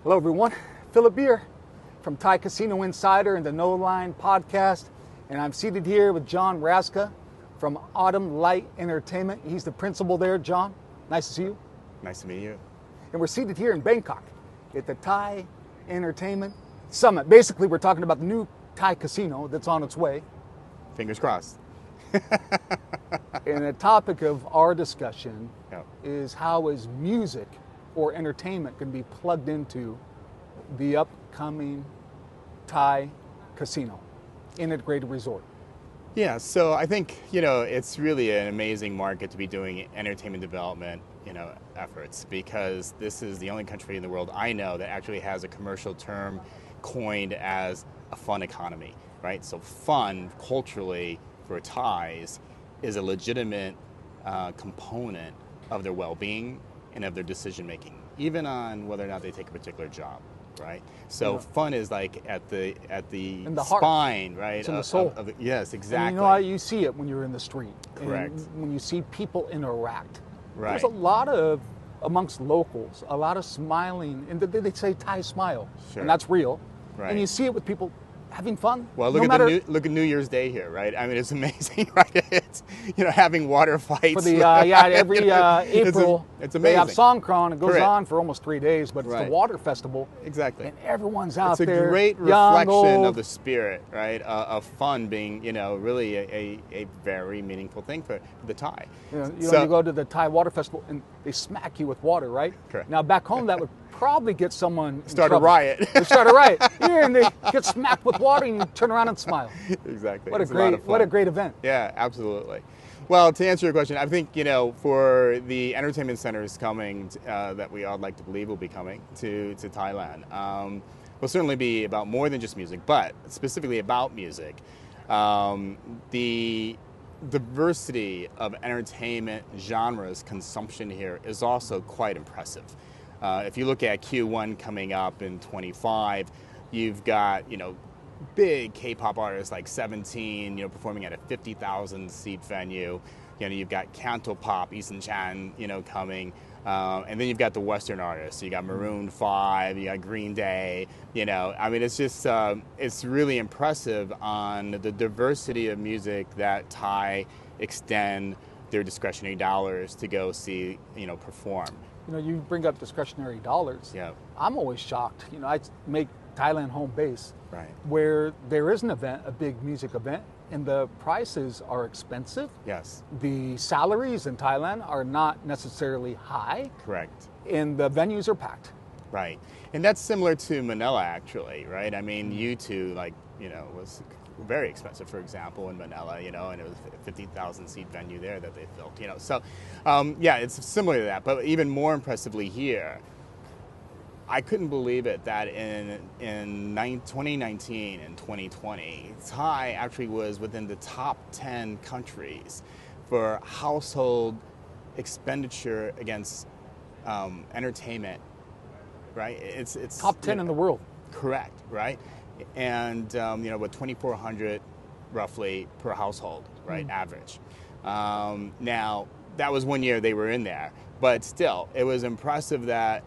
Hello everyone, Philip Beere from Thai Casino Insider and the No Line podcast, and I'm seated here with John Raczka from Autumn Light Entertainment. He's the principal there. John, nice to see you. Nice to meet you. And we're seated here in Bangkok at the Thai Entertainment Summit. Basically, we're talking about the new Thai casino that's on its way. Fingers crossed. And the topic of our discussion Yep. is how is music or entertainment can be plugged into the upcoming Thai casino, integrated resort. Yeah, so I think, it's really an amazing market to be doing entertainment development, efforts, because this is the only country in the world I know that actually has a commercial term coined as a fun economy, right? So fun, culturally, for Thais, is a legitimate component of their well-being and of their decision-making, even on whether or not they take a particular job, right? So Yeah. fun is like at the In the heart. spine, right? It's in the soul. Yes, exactly. And you see it when you're in the street. Correct. And when you see people interact. Right. There's a lot of, amongst locals, a lot of smiling, and they say Thai smile, Sure. and that's real. Right. And you see it with people having fun. Well, look no at matter, look at New Year's Day here, right? I mean, it's amazing, right? It's having water fights. for the every April it's they have amazing. Songkran. It goes Correct. on for almost 3 days, but it's Right. the water festival, Exactly. and everyone's out It's a there. great young, reflection old. of the spirit, right? Of fun being, really a very meaningful thing for the Thai. You go to the Thai water festival and they smack you with water, right? Correct. Now back home that would probably get someone in Start a trouble. riot. They start a riot. Here and they get smacked with water and you turn around and smile. Exactly. What a It's lot of what a fun. great event. Yeah, absolutely. Well, to answer your question, I think, for the entertainment centers coming, that we all like to believe will be coming to Thailand, will certainly be about more than just music, but specifically about music. The diversity of entertainment genres consumption here is also quite impressive. If you look at Q1 coming up in 25, you've got, big K-pop artists like 17, performing at a 50,000 seat venue. You've got Cantopop, Eason Chan, coming. And then you've got the Western artists. You got Maroon 5, you got Green Day, it's just, it's really impressive on the diversity of music that Thai extend their discretionary dollars to go see, perform. You bring up discretionary dollars. Yeah. I'm always shocked. I make Thailand home base, Right. where there is an event, a big music event, and the prices are expensive. Yes, The salaries in Thailand are not necessarily high, correct. and the venues are packed. Right. And that's similar to Manila, actually, right? I mean, U2, was very expensive, for example, in Manila, and it was a 50,000 seat venue there that they built, So, it's similar to that. But even more impressively here, I couldn't believe it that in 2019 and 2020, Thai actually was within the top 10 countries for household expenditure against entertainment, right? It's Top 10 in the world. Correct, right? And with 2,400 roughly per household, right? Average. Now that was one year they were in there, but still, it was impressive that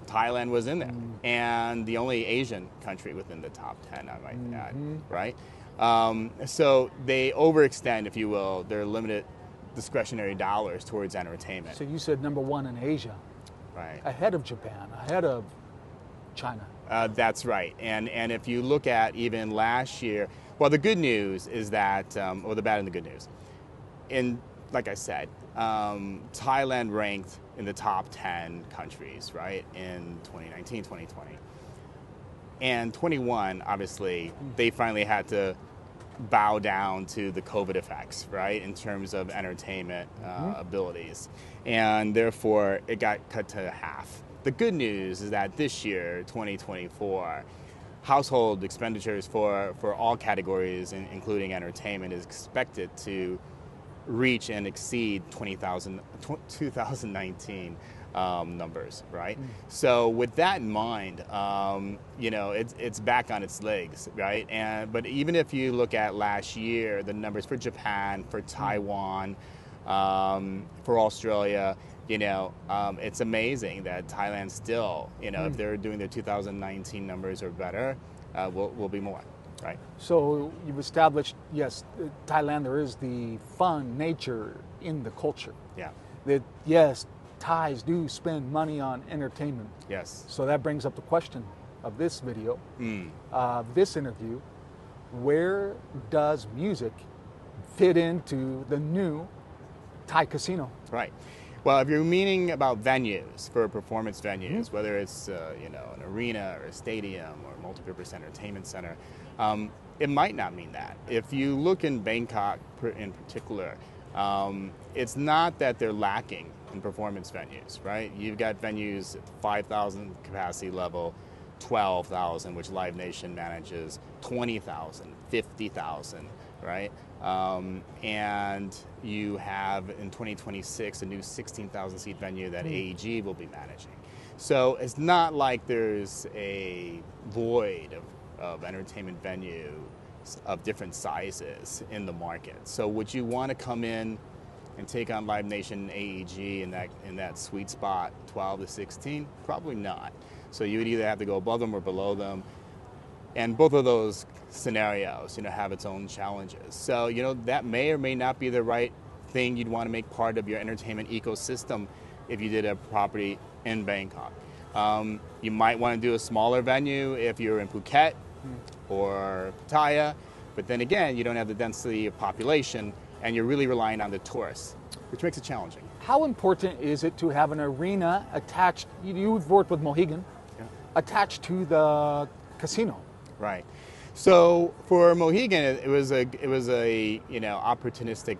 Thailand was in there, and the only Asian country within the top 10, I might add, right? So they overextend, if you will, their limited discretionary dollars towards entertainment. So you said number one in Asia, Right. ahead of Japan, ahead of China. That's right. And if you look at even last year, well, the good news is that, or the bad and the good news, like I said, Thailand ranked in the top 10 countries, right, in 2019, 2020. And 21, obviously, they finally had to bow down to the COVID effects, right, in terms of entertainment abilities. And therefore, it got cut to half. The good news is that this year, 2024, household expenditures for all categories, including entertainment, is expected to reach and exceed 2019 numbers, right? So with that in mind, it's back on its legs, right? But even if you look at last year, the numbers for Japan, for Taiwan, for Australia, It's amazing that Thailand still, if they're doing their 2019 numbers or better, will be more, right? So you've established, yes, Thailand, there is the fun nature in the culture. Yeah. That, yes, Thais do spend money on entertainment. Yes. So that brings up the question of this video, this interview. Where does music fit into the new Thai casino? Right. Well, if you're meaning about venues, for performance venues, whether it's an arena or a stadium or a multi-purpose entertainment center, it might not mean that. If you look in Bangkok in particular, it's not that they're lacking in performance venues, right? You've got venues at 5,000 capacity level, 12,000, which Live Nation manages, 20,000, 50,000, right? And you have in 2026 a new 16,000 seat venue that AEG will be managing. So it's not like there's a void of entertainment venues of different sizes in the market. So would you want to come in and take on Live Nation and AEG in that sweet spot, 12 to 16? Probably not. So you would either have to go above them or below them. And both of those scenarios, have its own challenges. So, that may or may not be the right thing you'd want to make part of your entertainment ecosystem if you did a property in Bangkok. You might want to do a smaller venue if you're in Phuket or Pattaya, but then again, you don't have the density of population and you're really relying on the tourists, which makes it challenging. How important is it to have an arena attached, you've worked with Mohegan, attached to the casino? Right. So for Mohegan, it was a opportunistic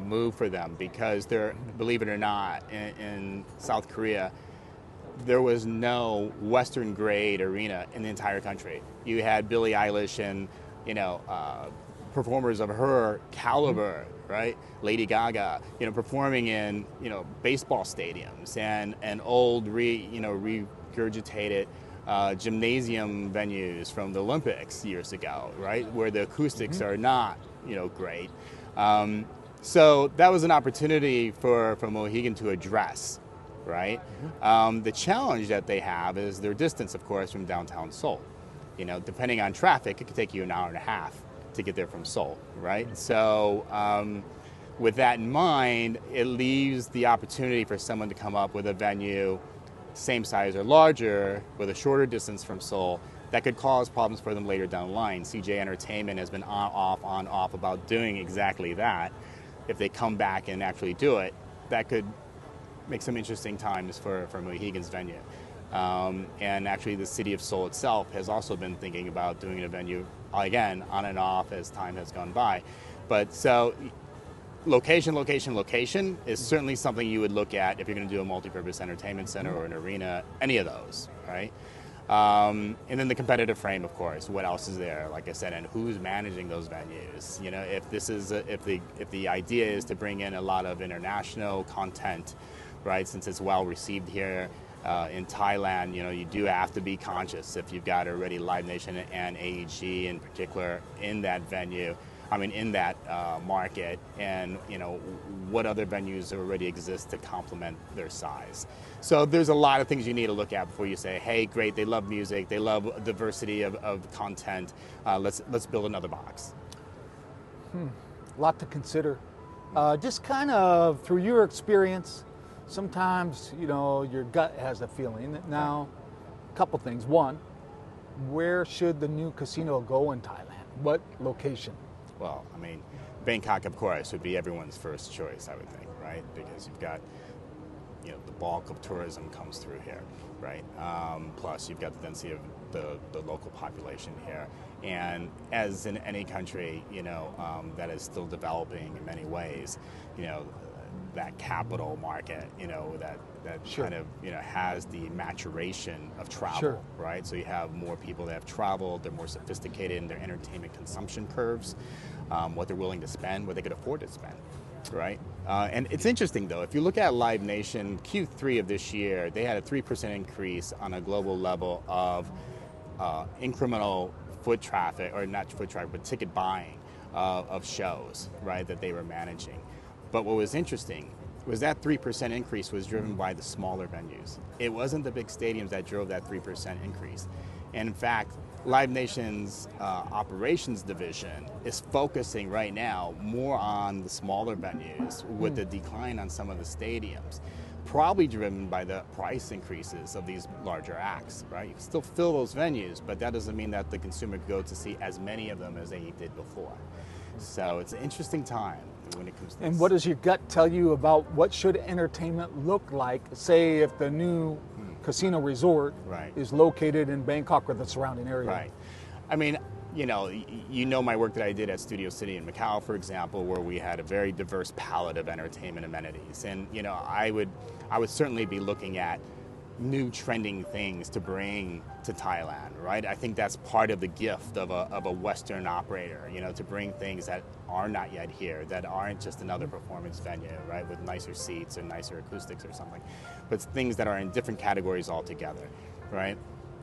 move for them because they're, believe it or not, in South Korea, there was no Western grade arena in the entire country. You had Billie Eilish and performers of her caliber, right? Lady Gaga, performing in baseball stadiums and old regurgitated gymnasium venues from the Olympics years ago, right, where the acoustics are not, great. So that was an opportunity for Mohegan to address, right? The challenge that they have is their distance, of course, from downtown Seoul. Depending on traffic, it could take you an hour and a half to get there from Seoul, right? So with that in mind, it leaves the opportunity for someone to come up with a venue same size or larger with a shorter distance from Seoul that could cause problems for them later down the line. CJ Entertainment has been on off about doing exactly that. If they come back and actually do it, that could make some interesting times for Mohegan's venue. And actually the city of Seoul itself has also been thinking about doing a venue, again, on and off as time has gone by. But so location is certainly something you would look at if you're going to do a multi-purpose entertainment center or an arena, any of those, right? And then the competitive frame, of course. What else is there? Like I said, and who's managing those venues? If the idea is to bring in a lot of international content, right? Since it's well received here in Thailand, you do have to be conscious if you've got already Live Nation and AEG in particular in that venue. In that market, and what other venues already exist to complement their size. So there's a lot of things you need to look at before you say, hey, great, they love music, they love diversity of content, let's build another box. A lot to consider. Just kind of through your experience, sometimes, your gut has a feeling. Now, a couple things. One, where should the new casino go in Thailand? What location? Well, Bangkok, of course, would be everyone's first choice, I would think, right? Because you've got, the bulk of tourism comes through here, right? Plus, you've got the density of the local population here. And as in any country, that is still developing in many ways, that capital market, that kind of, has the maturation of travel, right? So you have more people that have traveled, they're more sophisticated in their entertainment consumption curves, what they're willing to spend, what they could afford to spend, right? And it's interesting, though, if you look at Live Nation, Q3 of this year, they had a 3% increase on a global level of incremental foot traffic, or not foot traffic, but ticket buying of shows, right, that they were managing. But what was interesting was that 3% increase was driven by the smaller venues. It wasn't the big stadiums that drove that 3% increase. And in fact, Live Nation's operations division is focusing right now more on the smaller venues with the decline on some of the stadiums, probably driven by the price increases of these larger acts, right? You can still fill those venues, but that doesn't mean that the consumer could go to see as many of them as they did before. So it's an interesting time when it comes to And this. what does your gut tell you about what should entertainment look like, say if the new casino resort Right. is located in Bangkok or the surrounding area? Right. I mean, you know my work that I did at Studio City in Macau, for example, where we had a very diverse palette of entertainment amenities. And, I would certainly be looking at new trending things to bring to Thailand, right? I think that's part of the gift of a Western operator, to bring things that are not yet here, that aren't just another performance venue, right, with nicer seats or nicer acoustics or something, but things that are in different categories altogether, right?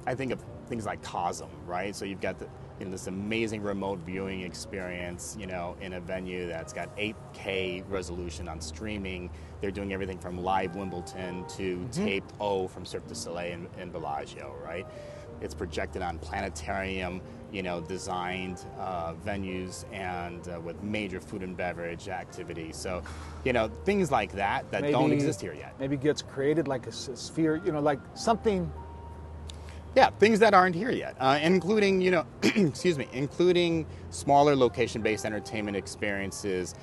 I think of things like Cosm, right? So you've got this amazing remote viewing experience, in a venue that's got 8K resolution on streaming. They're doing everything from live Wimbledon to taped O from Cirque du Soleil in Bellagio, right? It's projected on planetarium, designed venues and with major food and beverage activity. So, things like that don't exist here yet. Maybe gets created like a sphere, like something. Yeah, things that aren't here yet, including, including smaller location-based entertainment experiences,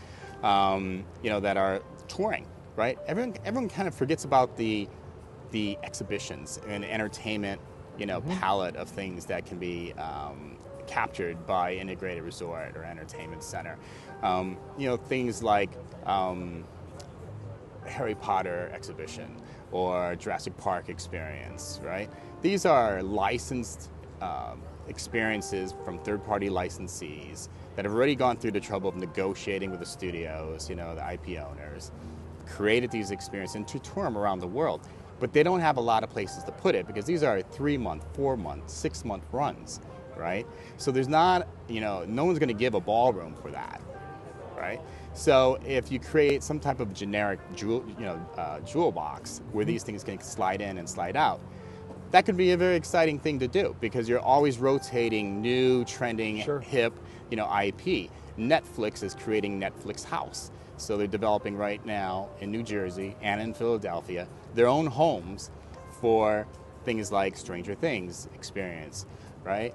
that are touring, right? Everyone kind of forgets about the exhibitions and entertainment, palette of things that can be captured by integrated resort or entertainment center. Things like Harry Potter exhibition or Jurassic Park experience, right? These are licensed experiences from third-party licensees that have already gone through the trouble of negotiating with the studios, the IP owners, created these experiences and to tour them around the world. But they don't have a lot of places to put it because these are 3-month, 4-month, 6-month runs, right? So there's not, no one's going to give a ballroom for that, right? So if you create some type of generic jewel box where these things can slide in and slide out, that could be a very exciting thing to do because you're always rotating new, trending, hip, IP. Netflix is creating Netflix House. So they're developing right now in New Jersey and in Philadelphia their own homes for things like Stranger Things experience, right?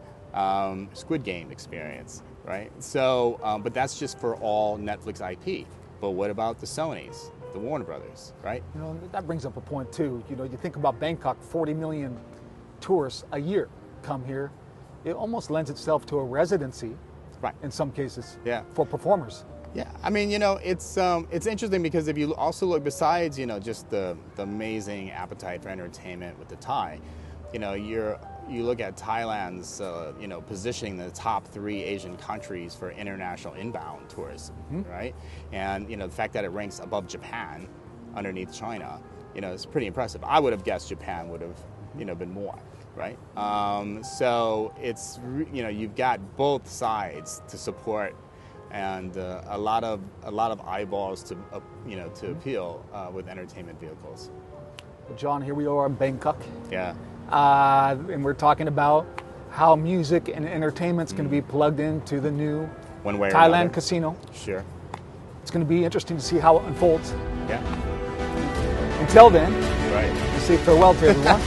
Squid Game experience, right? So, but that's just for all Netflix IP. But what about the Sonys, the Warner Brothers, right? That brings up a point too. You think about Bangkok, 40 million tourists a year come here. It almost lends itself to a residency, right? In some cases, yeah, for performers. Yeah, I mean, it's interesting because if you also look besides, just the amazing appetite for entertainment with the Thai, you look at Thailand's, positioning in the top 3 Asian countries for international inbound tourism, right? And, the fact that it ranks above Japan underneath China, is pretty impressive. I would have guessed Japan would have, been more, right? So it's, you've got both sides to support and a lot of eyeballs to, to appeal with entertainment vehicles. Well, John, here we are in Bangkok. Yeah. And we're talking about how music and entertainment's going to be plugged into the new Thailand casino. Sure. It's going to be interesting to see how it unfolds. Yeah. Until then, right. we say farewell to everyone.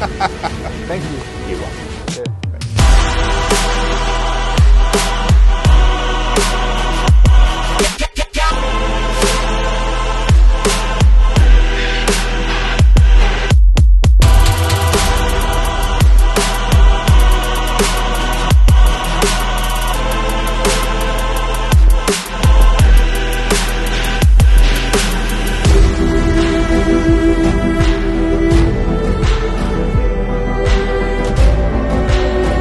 Thank you. You're welcome.